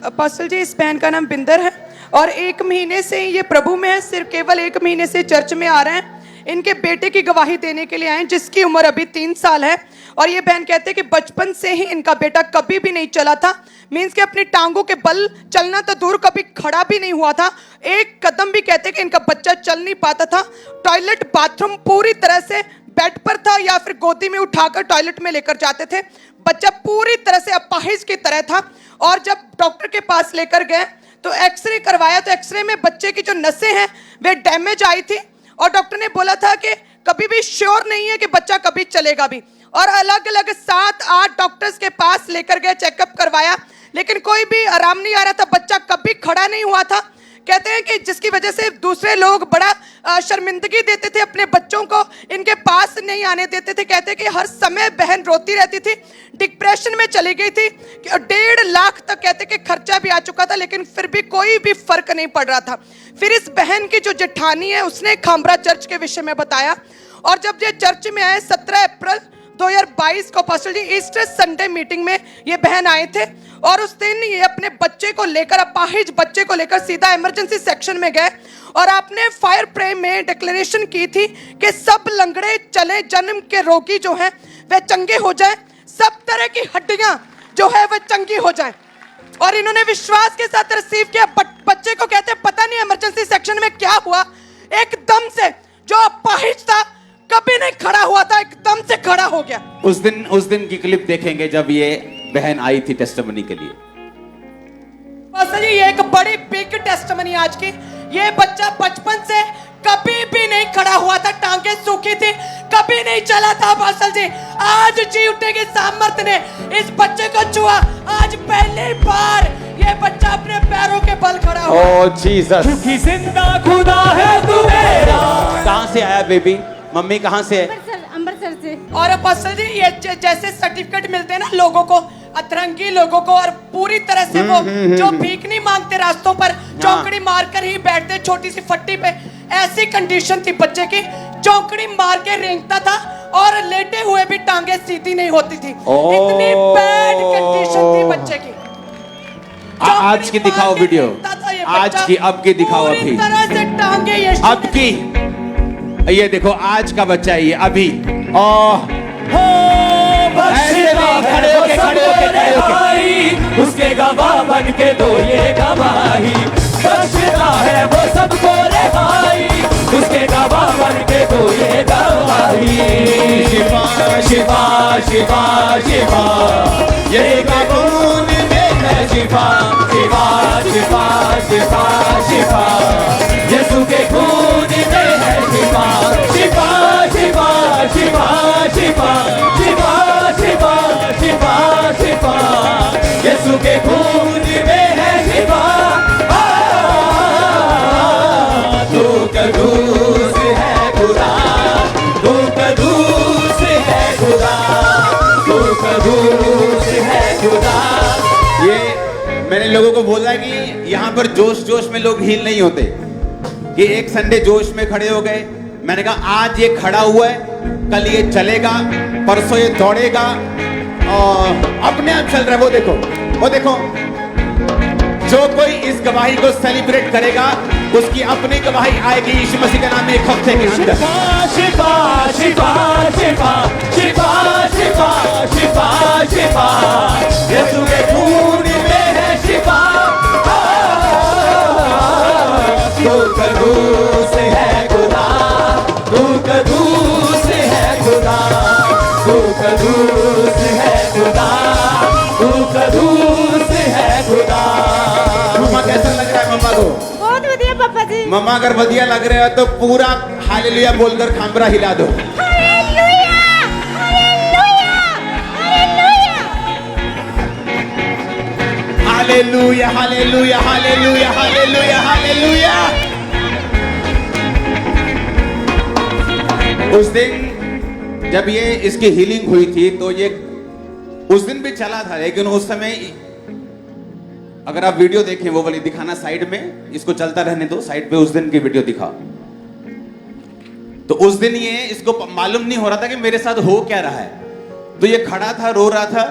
Apostle जी, इस बहन का नाम बिंदर है और 1 महीने से ये प्रभु में है। सिर्फ केवल 1 महीने से चर्च में आ रहे हैं। इनके बेटे की गवाही देने के लिए आए, जिसकी उम्र अभी 3 साल है। और ये बहन कहते हैं कि बचपन से ही इनका बेटा कभी भी नहीं चला था। मीन्स कि अपनी टांगों के बल चलना तो दूर, कभी खड़ा भी नहीं हुआ था। एक कदम भी कहते हैं कि इनका बच्चा चल नहीं पाता था। टॉयलेट बाथरूम पूरी तरह से बेड पर था या फिर गोदी में उठाकर टॉयलेट में लेकर जाते थे। बच्चा पूरी तरह से अपाहिज की तरह था। और जब डॉक्टर के पास लेकर गए तो एक्सरे करवाया, तो एक्सरे में बच्चे की जो नसें हैं वे डैमेज आई थी। और डॉक्टर ने बोला था कि कभी भी श्योर नहीं है कि बच्चा कभी चलेगा भी। और अलग अलग 7-8 डॉक्टर्स के पास लेकर गए, चेकअप करवाया, लेकिन कोई भी आराम नहीं आ रहा था। बच्चा कभी खड़ा नहीं हुआ था। कहते हैं कि जिसकी वजह से दूसरे लोग बड़ा शर्मिंदगी देते थे, अपने बच्चों को इनके पास नहीं आने देते थे। कहते हैं कि हर समय बहन रोती रहती थी, डिप्रेशन में चली गई थी। 1.5 लाख तक कहते कि खर्चा भी आ चुका था, लेकिन फिर भी कोई भी फर्क नहीं पड़ रहा था। फिर इस बहन की जो जेठानी है, उसने खामरा चर्च के विषय में बताया। और जब ये चर्च में आए 17 अप्रैल 2022 को अपोस्टल जी ईस्टर संडे मीटिंग में ये बहन आए थे। और उस दिन ये अपने बच्चे को लेकर, अपाहिज बच्चे को लेकर सीधा इमरजेंसी सेक्शन में गए। और आपने फायर प्रे में डिक्लेरेशन की थी कि सब लंगड़े चले जन्म के रोगी जो हैं वे चंगे हो जाएं, सब तरह की हड्डियां जो है वह चंगी हो जाएं। और इन्होंने विश्वास के साथ रिसीव किया। बच्चे को कहते पता नहीं इमरजेंसी सेक्शन में क्या हुआ, एकदम से जो अपाहिज था, कभी नहीं खड़ा हुआ था, एकदम से खड़ा हो गया। उस दिन की क्लिप देखेंगे जब ये बहन आई थी टेस्टिमनी के लिए। पास्टर जी, ये एक बड़ी बिग टेस्टिमनी आज की। ये बच्चा बचपन से कभी भी नहीं खड़ा हुआ था, टांगे सूखी थी, कभी नहीं चला था। पास्टर जी, आज जी उठने के सामर्थ्य ने इस बच्चे को छुआ। आज पहली बार ये बच्चा अपने पैरों के बल खड़ा हुआ। ओह जीसस, जिंदा खुदा है तू मेरा। कहां से आया बेबी? मम्मी कहां से है? अमृतसर से। और अपोस्टल जी, ये जैसे सर्टिफिकेट मिलते हैं ना लोगों को, अतरंगी लोगों को, और पूरी तरह से वो जो भीख नहीं मांगते रास्तों पर, चौकड़ी मारकर ही बैठते छोटी सी फट्टी पे, ऐसी कंडीशन थी बच्चे की। चौकड़ी मार के रेंगता था और लेटे हुए भी टांगे सीधी नहीं होती थी। इतनी बैड कंडीशन थी बच्चे की। आज की दिखाओ वीडियो, आज की, अब की दिखाओ अभी। पूरी तरह से टांगे ये अब की, ये देखो आज का बच्चा है ये अभी। उसके गवाह बन के दो ये गवाही, बख्शता है वो सबको रे भाई। उसके गवाह बन के दो ये गवाही। शिफा शिफा शिफा शिफा, ये कानून में है शिफा। शिफा शिफा शिफा शिफा, यीशु के खून में है शिफा। शिफा शिफा शिफा शिफा शिफा शिफा शिफा शिफा, यीशु के खून में है शिफा। तू कदूस है खुदा, तू कदूस है खुदा, तू कदूस है खुदा। ये मैंने लोगों को बोला कि यहाँ पर जोश जोश में लोग हील नहीं होते। कि एक संडे जोश में खड़े हो गए, मैंने कहा आज ये खड़ा हुआ है, कल ये चलेगा, परसों ये दौड़ेगा और अपने आप चल रहा है। वो देखो, वो देखो, जो कोई इस गवाही को सेलिब्रेट करेगा उसकी अपनी गवाही आएगी यीशु मसीह के नाम में 1 हफ्ते के अंदर। शिफा शिफा शिफा शिफा शिफा शिफा शिफा, यीशु के खून में है शिफा। तू कदूस है खुदा, तू कदूस है खुदा, तू कदूस है खुदा, तू कदूस है खुदा। मम्मा कैसा लग रहा है मम्मा को? बहुत बढ़िया पापा जी। मम्मा अगर बढ़िया लग रहा है तो पूरा हालेलुया बोलकर खामरा हिला दो। Hallelujah hallelujah hallelujah. Hallelujah hallelujah hallelujah hallelujah hallelujah. उस दिन जब ये इसकी हीलिंग हुई थी तो ये उस दिन भी चला था, लेकिन उस समय अगर आप वीडियो देखें, वो वाली दिखाना साइड में, इसको चलता रहने दो, साइड पे उस दिन की वीडियो दिखा। तो उस दिन ये इसको मालूम नहीं हो रहा था कि मेरे साथ हो क्या रहा है। तो ये खड़ा था, रो रहा था।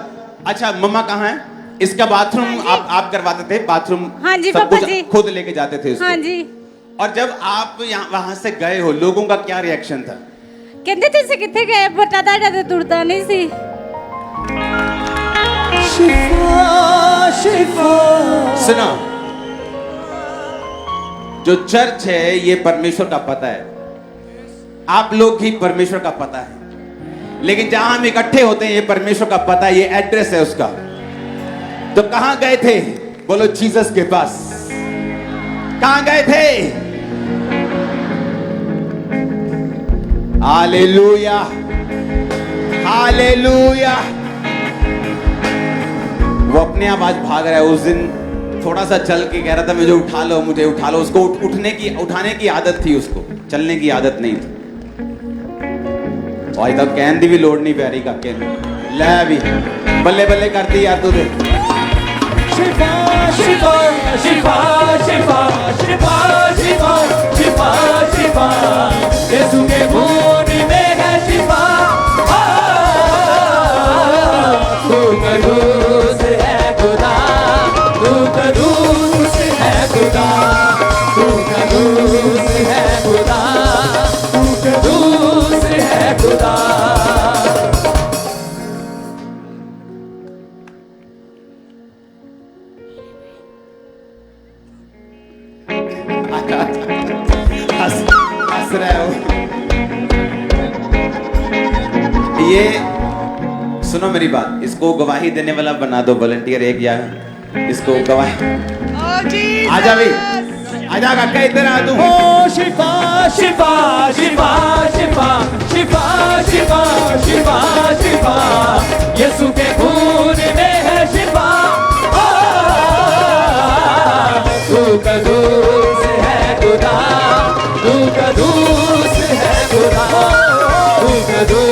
अच्छा मम्मा कहाँ है? इसका बाथरूम आप करवाते थे? बाथरूम हाँ जी, सब पापा कुछ जी। खुद लेके जाते थे उसको? हाँ जी। और जब आप यहाँ वहां से गए हो, लोगों का क्या रिएक्शन था? कहते तुझसे कितने गए बटा दादा तो तुरता नहीं सी। सुनो, जो चर्च है ये परमेश्वर का पता है, आप लोग ही परमेश्वर का पता है, लेकिन जहां हम इकट्ठे होते हैं ये परमेश्वर का पता है, ये एड्रेस है उसका। तो कहां गए थे? बोलो जीसस के पास। कहां गए थे? Hallelujah, hallelujah. वो अपने आप आज भाग रहा है। उस दिन थोड़ा सा चल के कह रहा था मुझे उठा लो, मुझे उठा लो। उसको उठाने की आदत थी, उसको चलने की आदत नहीं थी। और तक कहन दी भी लोड़ नहीं पैरी का के ले भी बल्ले बल्ले करती यार तुझे। शिफा शिफा शिफा शिफा शिफा शिफा शिफा शिफा यीशु के खून में है शिफा। तू कदूस है खुदा, तू कदूस है खुदा, तू कदूस है खुदा, तू कदूस है खुदा। हंस रहे हो। ये सुनो मेरी बात, इसको गवाही देने वाला बना दो वॉलंटियर एक, या इसको गवाही। आजा भाई, आजा काका इधर आ तू। ओ शिफा शिफा शिफा शिफा शिफा शिफा शिफा शिफा यीशु के खून में है शिफा। तू कदूस है खुदा, तू कदूस है खुदा, तू कदूस।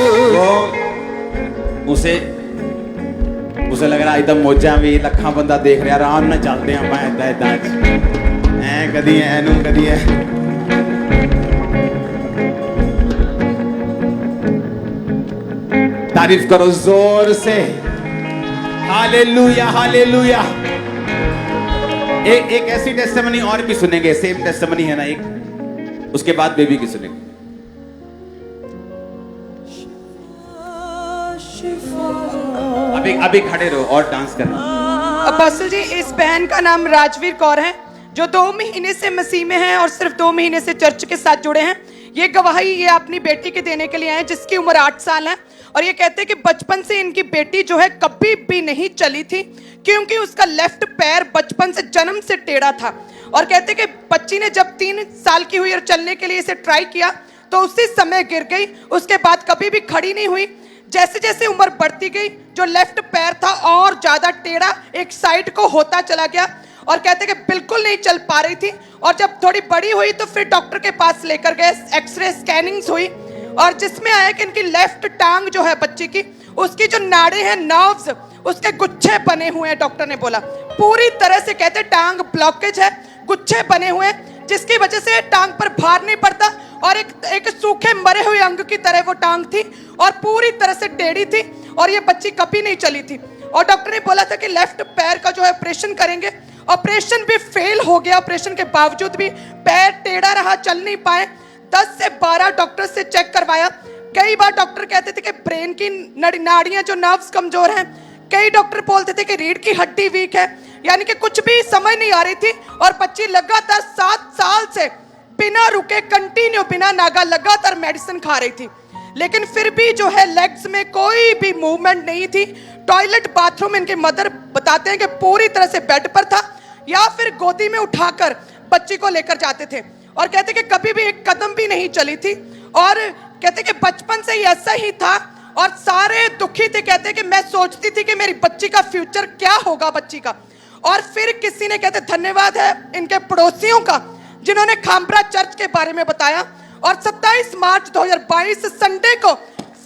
उसे लग रहा एकदम मोजा भी लखा बंदा देख रहा, आराम ना चलते हैं मैं इदा इदा ऐ कदी ऐनू कदी है। तारीफ करो जोर से, हालेलुया हालेलुया। एक ऐसी टेस्टिमनी और भी सुनेंगे, सेम टेस्टिमनी है ना एक, उसके बाद बेबी की सुनेंगे। अभी खड़े रहो और डांस करना। अपोस्टल जी, इस बहन का नाम राजवीर कौर है, जो 2 महीने से मसीह में है और सिर्फ 2 महीने से चर्च के साथ जुड़े हैं। ये गवाही ये अपनी बेटी के देने के लिए आए, जिसकी उम्र 8 साल है। और ये कहते हैं कि बचपन से इनकी बेटी जो है कभी भी नहीं चली थी, क्योंकि उसका लेफ्ट पैर बचपन से जन्म से टेढ़ा था। और कहते हैं कि बच्ची ने जब 3 साल की हुई और चलने के लिए इसे ट्राई किया तो उसी समय गिर गई। उसके बाद कभी भी खड़ी नहीं हुई। जैसे जैसे उम्र बढ़ती गई, जो लेफ्ट पैर था और ज्यादा टेढ़ा एक साइड को होता चला गया। और कहते कि बिल्कुल नहीं चल पा रही थी। और जब थोड़ी बड़ी हुई तो फिर डॉक्टर के पास लेकर गए, एक्सरे स्कैनिंग्स हुई, और जिसमें आया कि इनकी लेफ्ट टांग जो है बच्ची की, उसकी जो नाड़े हैं, नर्व्स, उसके गुच्छे बने हुए हैं। डॉक्टर ने बोला पूरी तरह से, कहते टांग ब्लॉकेज है, गुच्छे बने हुए हैं, जिसकी वजह से टांग पर भार नहीं पड़ता। और एक सूखे मरे हुए अंग की तरह वो टांग थी और पूरी तरह से टेढ़ी थी, और ये बच्ची कभी नहीं चली थी। और डॉक्टर ने बोला था कि लेफ्ट पैर का जो है ऑपरेशन करेंगे। ऑपरेशन भी फेल हो गया। ऑपरेशन के बावजूद भी पैर टेढ़ा रहा, चल नहीं पाए। 10 से 12 डॉक्टर से चेक करवाया। कई बार डॉक्टर कहते थे कि ब्रेन की नाड़ियां जो नर्व्स कमजोर हैं, कई डॉक्टर बोलते थे कि रीढ़ की हड्डी वीक है, यानी कि कुछ भी समझ नहीं आ रही थी। और बच्ची लगातार 7 साल से बिना रुके, कंटिन्यू, बिना नागा लगातार मेडिसिन खा रही थी, लेकिन फिर भी जो है लेग्स में कोई भी मूवमेंट नहीं थी। टॉयलेट बाथरूम इनके मदर बताते हैं कि पूरी तरह से बेड पर था, या फिर गोदी में उठाकर बच्ची को लेकर जाते थे। और कहते कि कभी भी एक कदम भी नहीं चली थी। और कहते कि बचपन से ही ऐसा ही था और सारे दुखी थे। कहते कि मैं सोचती थी कि मेरी बच्ची का फ्यूचर क्या होगा बच्ची का। और फिर किसी ने, कहते धन्यवाद है इनके पड़ोसियों का, जिन्होंने खामबरा चर्च के बारे में बताया। और 27 मार्च 2022 संडे को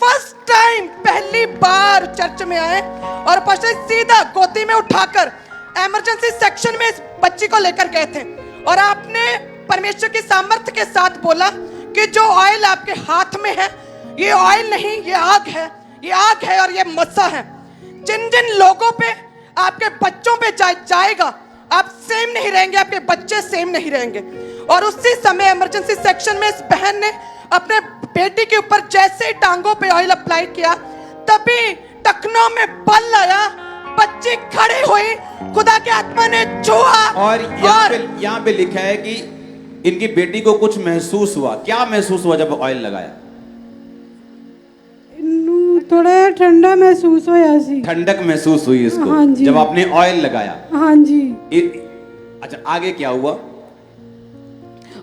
फर्स्ट टाइम, पहली बार चर्च में आए और पास्टर सीधा गोदी में उठाकर इमरजेंसी सेक्शन में इस बच्ची को लेकर गए थे। और आपने परमेश्वर की सामर्थ्य के साथ बोला कि जो ऑयल आपके हाथ में है, ये ऑयल नहीं, ये आग है, ये आग है और ये मस्सा है। जिन जिन लोगों पे आपके बच्चों पे जाएगा। आप सेम नहीं रहेंगे, आपके बच्चे सेम नहीं रहेंगे। और उसी समय इमरजेंसी सेक्शन में इस बहन ने अपने बेटी के ऊपर जैसे ही टांगों पे ऑयल अप्लाई किया, तभी टखनों में बल आया, बच्ची खड़ी हुई, खुदा की आत्मा ने छुआ। और यहाँ पे लिखा है कि इनकी बेटी को कुछ महसूस हुआ। क्या महसूस हुआ जब ऑयल लगाया? थोड़ा ठंडा महसूस होया सी। ठंडक महसूस हुई इसको। हाँ जी। जब आपने ऑयल लगाया। हाँ जी। अच्छा, आगे क्या हुआ?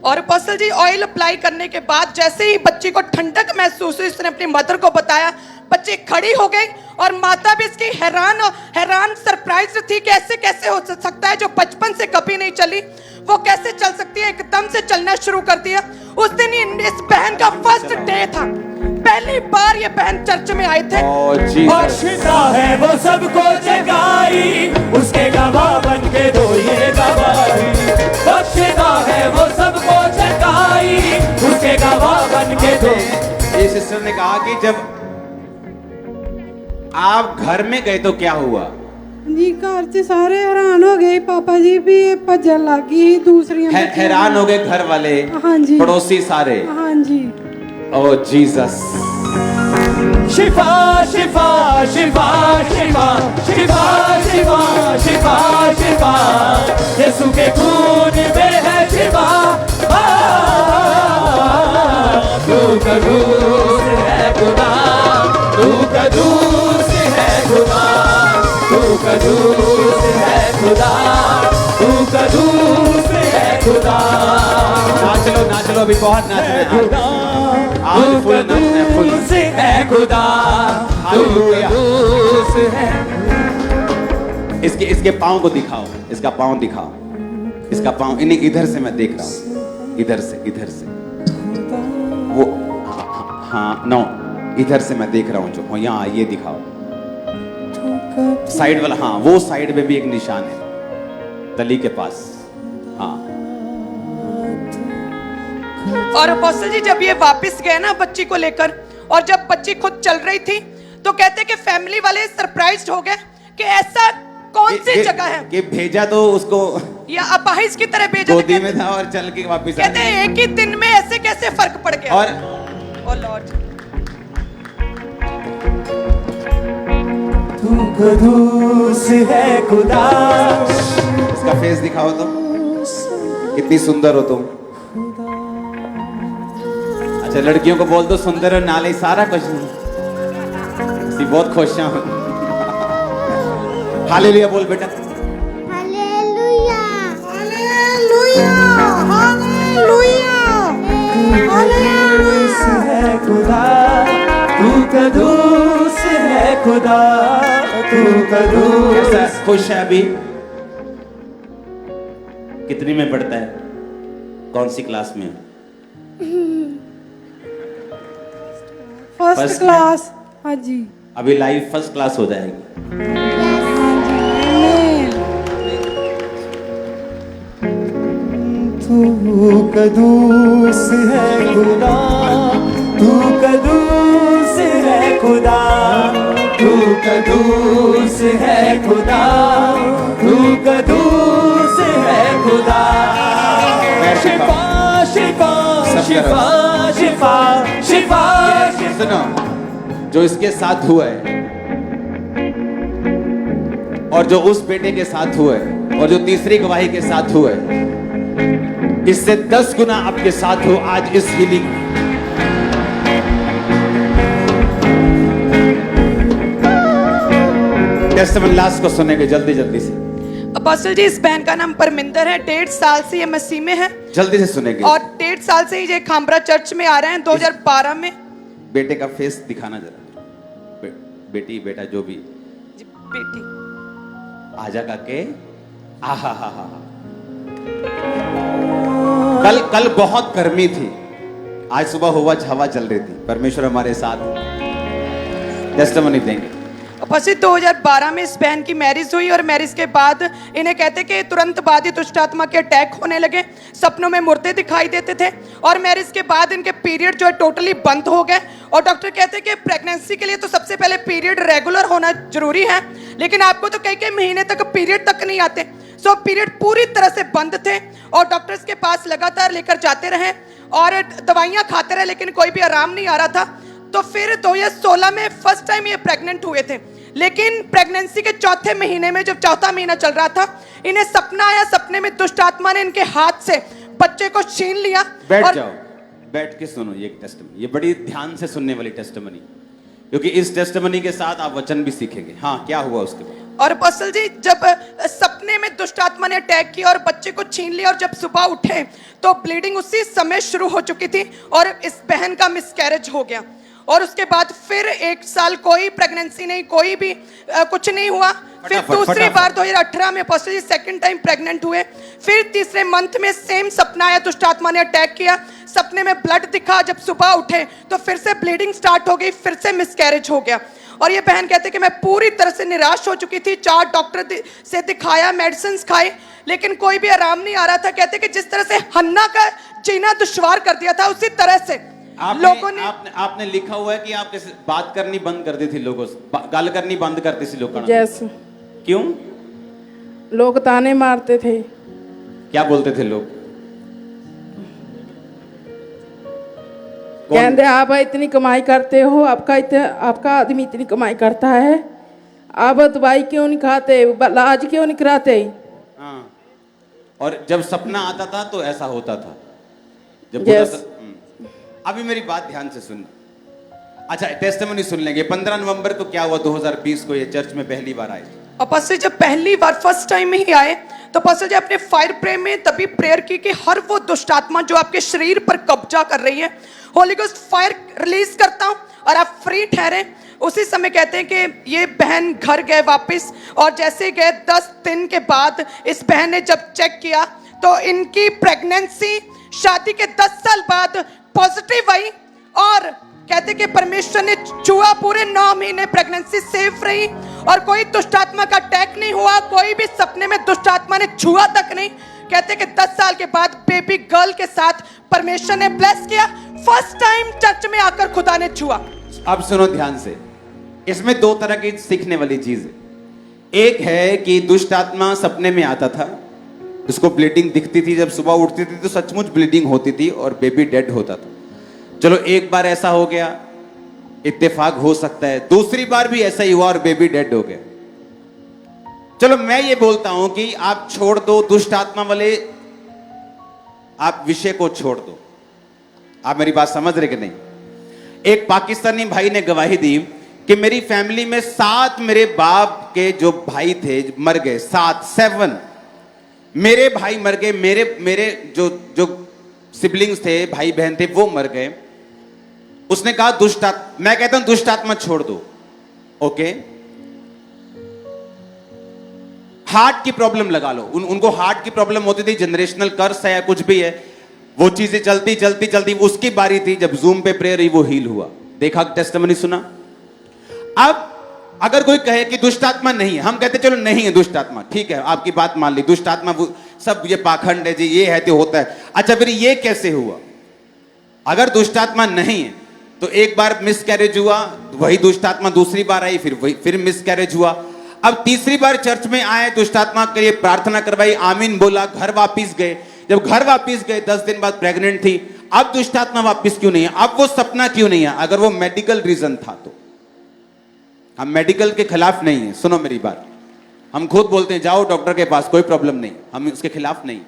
और अपोस्टल जी ऑयल अप्लाई करने के बाद जैसे ही बच्ची को ठंडक महसूस हुई, उसने अपनी मदर को बताया, बच्ची खड़ी हो गई। और माता भी इसकी हैरान सरप्राइज थी कि ऐसे कैसे हो सकता है, जो बचपन से कभी नहीं चली वो कैसे चल सकती है, एकदम से चलना शुरू कर दिया। उस दिन इस बहन का फर्स्ट डे था, पहली बार ये बहन चर्च में आए थे। बख्शता है वो सबको जगाई, उसके गवाह बन के दो ये गवाही। बख्शता है वो सबको जगाई, उसके गवाह बन के दो। ये सिस्टर ने कहा कि जब आप घर में गए तो क्या हुआ? जी घर से सारे हैरान हो गए, पापा जी भी भजन लगी, दूसरी हैरान हो गए घर वाले, हाँ जी, पड़ोसी सारे। हाँ जी। ओह जीसस। शिफा शिफा शिफा शिफा शिफा शिफा शिफा शिफा, यीशु के खून में है शिफा। तू कदूस है खुदा, तू कदूस है खुदा, तू कदूस है खुदा, तू कदूस है खुदा। नाच लो अभी बहुत नाचना है। तू कदूस है खुदा, तू कदूस है। इसके पाँव को दिखाओ, इसका पाँव दिखाओ, इसका पाँव। इन्हें इधर से मैं देख रहा हूँ, इधर से वो हाँ नो, इधर से मैं देख रहा हूँ जो यहाँ ये दिखाओ, साइड वाला। हाँ वो साइड में भी एक निशान है तली के पास। हाँ। और अपोस्टल जी जब ये वापस गए ना बच्ची को लेकर, और जब बच्ची खुद चल रही थी, तो कहते कि फैमिली वाले सरप्राइज्ड हो गए कि ऐसा कौन सी जगह है कि भेजा तो उसको या अपाहिज की तरह भेजा, गोदी में था और चल के वापस आ कहते हैं एक ही दिन में ऐसे कैसे फर्क पड़ गया। और ओ लॉर्ड, तू कदूस है खुदा। इसका फेस दिखाओ तो, कितनी सुंदर हो तुम। अच्छा लड़कियों को बोल दो सुंदर और नाले सारा कुछ नहीं, बहुत खुश हैं। हालेलुया बोल बेटा। हालेलुया हालेलुया हालेलुया कदूस है खुदा, तू कदूस है खुदा, तू कदूस। कैसा खुश है अभी? कितनी में पढ़ता है? कौन सी क्लास में? First class. हाँ जी। अभी लाइफ फर्स्ट क्लास हो जाएगी। तू कदूस है खुदा, तू कदूस है खुदा, तू कदूस है खुदा, तू कदूस है खुदा। शिफा शिफा शिफा शिफा शिफा। सुनो, जो इसके साथ हुआ है और जो उस बेटे के साथ हुआ है और जो तीसरी गवाही के साथ हुआ है, इससे 10 गुना आपके साथ हो आज इस हीलिंग। टेस्टिमनी लास्ट को सुनेंगे जल्दी जल्दी से। अपोस्टल जी इस बहन का नाम परमिंदर है, 1.5 साल से ये मसीह में है। जल्दी से सुनेंगे। और 1.5 साल से ही ये खामरा चर्च में आ रहे हैं। 2012 में बेटे का फेस दिखाना जरा। बेटी बेटा जो भी बेटी आजा काके। आहा हा हा। कल बहुत गर्मी थी, आज सुबह हवा चल रही थी। परमेश्वर हमारे साथ। टेस्टिमनी देंगे। अपोस्टल 2012 में इस बहन की मैरिज हुई और मैरिज के बाद इन्हें कहते कि तुरंत बाद ही दुष्ट आत्मा के अटैक होने लगे, सपनों में मुर्दे दिखाई देते थे और मैरिज के बाद इनके पीरियड जो है टोटली बंद हो गए। और डॉक्टर कहते हैं कि प्रेगनेंसी के लिए तो सबसे पहले पीरियड रेगुलर होना जरूरी है, लेकिन आपको तो कई कई महीने तक पीरियड तक नहीं आते। सो पीरियड पूरी तरह से बंद थे और डॉक्टर्स के पास लगातार लेकर जाते रहे और दवाइयां खाते रहे, लेकिन कोई भी आराम नहीं आ रहा था। तो फिर 2016 में फर्स्ट टाइम ये प्रेग्नेंट हुए थे, लेकिन प्रेगनेंसी के चौथे महीने में, जब चौथा महीना चल रहा था, इन्हें सपना आया। सपने में दुष्ट आत्मा ने इनके हाथ से बच्चे को छीन लिया। बैठ जाओ, बैठ के सुनो ये टेस्टिमनी। ये बड़ी ध्यान से सुनने वाली टेस्टिमनी, क्योंकि इस टेस्टिमनी के साथ आप वचन भी सीखेंगे। हाँ, क्या हुआ उसके बाद? और अपोस्टल जी, जब सपने में दुष्ट आत्मा ने अटैक किया और बच्चे को छीन लिया और जब सुबह उठे तो ब्लीडिंग उसी समय शुरू हो चुकी थी और इस बहन का मिसकैरेज हो गया। और उसके बाद फिर 1 साल कोई प्रेगनेंसी नहीं, कोई भी कुछ नहीं हुआ। फिर दूसरी बार 2018 में अपोस्टल जी सेकंड टाइम प्रेग्नेंट हुए। फिर तीसरे मंथ में सेम सपना आया, दुष्ट आत्मा ने अटैक किया। सपने में ब्लड दिखा, जब सुबह उठे तो फिर से ब्लीडिंग स्टार्ट हो गई, फिर से मिसकैरेज हो गया। और ये बहन कहते कि मैं पूरी तरह से निराश हो चुकी थी। 4 डॉक्टर से दिखाया, मेडिसिन खाई, लेकिन कोई भी आराम नहीं आ रहा था। कहते कि जिस तरह से हन्ना का जीना दुश्वार कर दिया था, उसी तरह से लोगों ने आपने लिखा हुआ है कि आप बात करनी बंद कर दी थी, लोगों से गल करनी बंद करती थी लोगों। यस। क्यों? लोग ताने मारते थे। क्या बोलते थे लोग? कहते आप इतनी कमाई करते हो, आपका आदमी इतनी कमाई करता है, आप दवाई क्यों नहीं खाते, इलाज क्यों नहीं कराते? हाँ। और जब सपना आता था तो ऐसा होता था। जब yes. अभी मेरी बात ध्यान से सुनना। अच्छा, टेस्टिमनी सुन लेंगे। 15 नवंबर को क्या हुआ 2020 को? ये चर्च में पहली बार आए। अपोस्टल जब पहली बार फर्स्ट टाइम में ही आए तो अपोस्टल जी अपने फायर प्रे में तभी प्रेयर की कि हर वो दुष्ट आत्मा जो आपके शरीर पर कब्जा कर रही है, होली गोस्ट फायर रिलीज करता हूं और आप फ्री ठहरे। उसी समय कहते हैं कि ये बहन घर गए वापस, और जैसे गए 10 दिन के बाद इस बहन ने जब चेक किया तो इनकी प्रेगनेंसी शादी के 10 साल बाद पॉजिटिव आई। और कहते कि परमेश्वर ने छुआ, पूरे 9 महीने प्रेगनेंसी सेफ रही और कोई दुष्ट आत्मा का अटैक नहीं हुआ, कोई भी सपने में दुष्ट आत्मा ने छुआ तक नहीं। कहते कि 10 साल के बाद बेबी गर्ल के साथ परमेश्वर ने ब्लेस किया। फर्स्ट टाइम चर्च में आकर खुदा ने छुआ। अब सुनो ध्यान से, इसमें 2 तरह की सीखने वाली चीज है। एक है कि दुष्ट आत्मा सपने में आता था, उसको ब्लीडिंग दिखती थी, जब सुबह उठती थी तो सचमुच ब्लीडिंग होती थी और बेबी डेड होता था। चलो एक बार ऐसा हो गया, इत्तेफाक हो सकता है। दूसरी बार भी ऐसा ही हुआ और बेबी डेड हो गया। चलो मैं ये बोलता हूं कि आप छोड़ दो दुष्ट आत्मा वाले, आप विषय को छोड़ दो। आप मेरी बात समझ रहे कि नहीं? एक पाकिस्तानी भाई ने गवाही दी कि मेरी फैमिली में 7 मेरे बाप के जो भाई थे मर गए, 7 मेरे भाई मर गए, मेरे जो सिबलिंग्स थे, भाई बहन थे, वो मर गए। उसने कहा मैं कहता हूं दुष्ट आत्मा छोड़ दो। ओके, हार्ट की प्रॉब्लम लगा लो। उनको हार्ट की प्रॉब्लम होती थी, जनरेशनल कर्स है या कुछ भी है, वो चीजें चलती उसकी बारी थी, जब जूम पे प्रेयर हुई वो हील हुआ। देखा, टेस्टिमनी सुना। अब अगर कोई कहे कि दुष्ट आत्मा नहीं है, हम कहते चलो नहीं है दुष्ट आत्मा, ठीक है, आपकी बात मान ली, दुष्ट आत्मा सब ये पाखंड है जी, ये है तो होता है। अच्छा, फिर ये कैसे हुआ? अगर दुष्ट आत्मा नहीं है तो एक बार मिसकैरेज हुआ, वही दुष्ट आत्मा दूसरी बार आई, फिर मिसकैरेज हुआ। अब तीसरी बार चर्च में आए, दुष्ट आत्मा के लिए प्रार्थना करवाई, आमीन बोला, घर वापिस गए। जब घर वापिस गए 10 दिन बाद प्रेग्नेंट थी। अब दुष्ट आत्मा वापिस क्यों नहीं है? अब वो सपना क्यों नहीं है? अगर वो मेडिकल रीजन था तो हम मेडिकल के खिलाफ नहीं है। सुनो मेरी बात, हम खुद बोलते हैं जाओ डॉक्टर के पास, कोई प्रॉब्लम नहीं, हम उसके खिलाफ नहीं।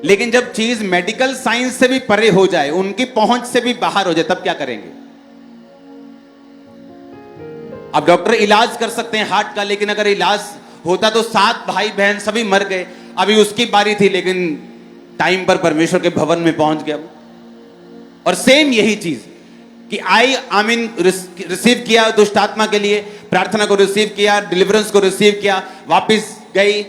लेकिन जब चीज मेडिकल साइंस से भी परे हो जाए, उनकी पहुंच से भी बाहर हो जाए, तब क्या करेंगे? अब डॉक्टर इलाज कर सकते हैं हार्ट का, लेकिन अगर इलाज होता तो 7 भाई बहन सभी मर गए। अभी उसकी बारी थी, लेकिन टाइम पर परमेश्वर के भवन में पहुंच गया। और सेम यही चीज कि आमीन रिसीव किया, दुष्ट आत्मा के लिए प्रार्थना को रिसीव किया, डिलीवरेंस को रिसीव किया, वापस गई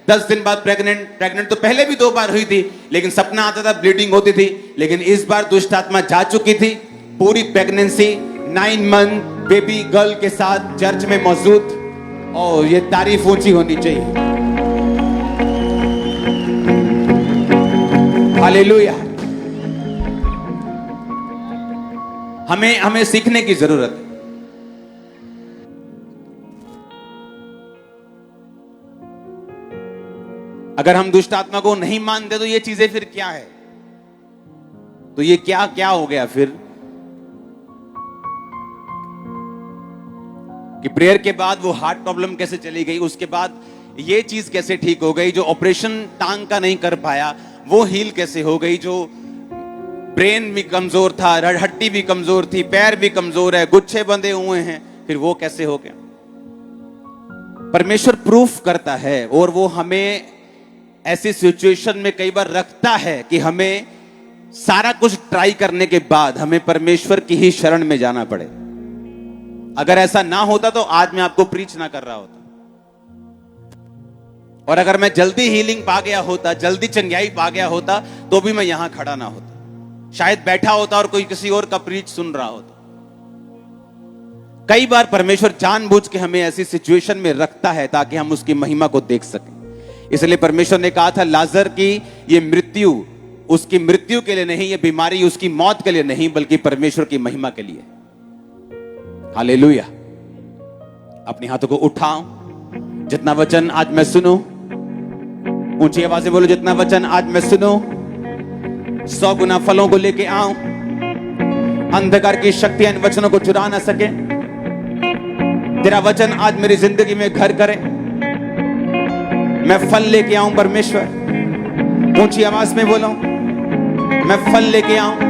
10 दिन बाद प्रेग्नेंट तो पहले भी 2 बार हुई थी, लेकिन सपना आता था, ब्लीडिंग होती थी। लेकिन इस बार दुष्ट आत्मा जा चुकी थी, पूरी प्रेगनेंसी 9 मंथ बेबी गर्ल के साथ चर्च में मौजूद। और ये तारीफ ऊंची होनी चाहिए। हालेलुया। हमें सीखने की जरूरत है। अगर हम दुष्ट आत्मा को नहीं मानते तो ये चीजें फिर क्या है? तो ये क्या क्या हो गया फिर कि प्रेयर के बाद वो हार्ट प्रॉब्लम कैसे चली गई, उसके बाद ये चीज कैसे ठीक हो गई, जो ऑपरेशन टांग का नहीं कर पाया वो हील कैसे हो गई, जो ब्रेन भी कमजोर था, हड्डी भी कमजोर थी, पैर भी कमजोर है, गुच्छे बंधे हुए हैं, फिर वो कैसे हो गया? परमेश्वर प्रूफ करता है और वो हमें ऐसी सिचुएशन में कई बार रखता है कि हमें सारा कुछ ट्राई करने के बाद हमें परमेश्वर की ही शरण में जाना पड़े। अगर ऐसा ना होता तो आज मैं आपको प्रीच ना कर रहा होता, और अगर मैं जल्दी हीलिंग पा गया होता, जल्दी चंगाई पा गया होता, तो भी मैं यहां खड़ा ना होता, शायद बैठा होता और कोई किसी और का प्रीच सुन रहा होता। कई बार परमेश्वर जानबूझ के हमें ऐसी सिचुएशन में रखता है ताकि हम उसकी महिमा को देख सकें। इसलिए परमेश्वर ने कहा था लाजर की ये मृत्यु उसकी मृत्यु के लिए नहीं, ये बीमारी उसकी मौत के लिए नहीं, बल्कि परमेश्वर की महिमा के लिए। हालेलुया। अपने हाथों को उठाओ, जितना वचन आज मैं सुनूं, ऊंची आवाज से बोलो, जितना वचन आज मैं सुनूं 100 गुना फलों को लेके आऊं, अंधकार की शक्तियां इन वचनों को चुरा ना सके। तेरा वचन आज मेरी जिंदगी में घर करे, मैं फल लेके आऊं परमेश्वर। ऊंची आवाज में बोलो, मैं फल लेके आऊं,